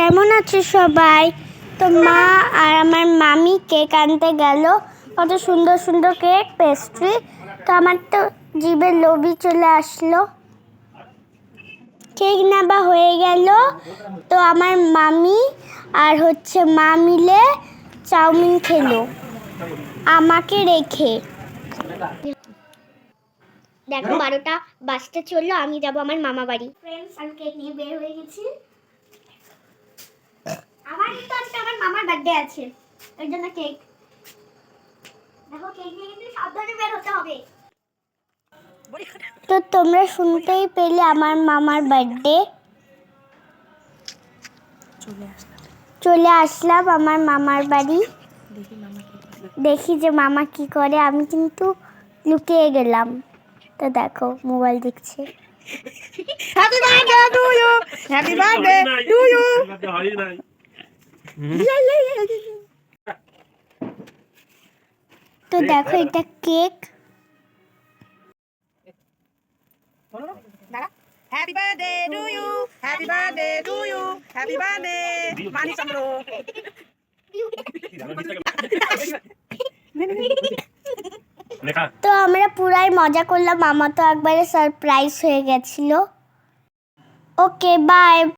কেমন আছো সবাই? তো মা আর আমার মামি কেক আনতে গেল। কত সুন্দর সুন্দর কেক, পেস্ট্রি। তো আমার তো জিভে লোভি চলে আসলো। কেক নেওয়া হয়ে গেল। তো আমার মামি আর মা মিলে চাউমিন খেলো আমাকে রেখে। দেখো 12টা বাজতে চললো, আমি যাবো আমার মামা বাড়ি। ফ্রেন্ডস, আমি কেক নিয়ে বের হয়ে গেছি। আমার কিন্তু আজকে আমার মামার বার্থডে আছে, এর জন্য কেক। দেখো কেক নিয়ে কিন্তু সাবধানে বের হতে হবে। তো তোমরা শুনতেই পেলে আমার মামার বার্থডে। চলে আসলাম আমার মামার বাড়ি। দেখি যে মামা কি করে। আমি কিন্তু লুকিয়ে গেলাম। তো দেখো মোবাইল দেখছে। Happy birthday to you, happy birthday to you. তো দেখো এটা cake. Happy birthday to you, happy birthday to you, happy birthday Mani Chandra. তো আমরা পুরাই মজা করলাম। মামা তো একবারে সারপ্রাইজ হয়ে গেছিল। Okay bye.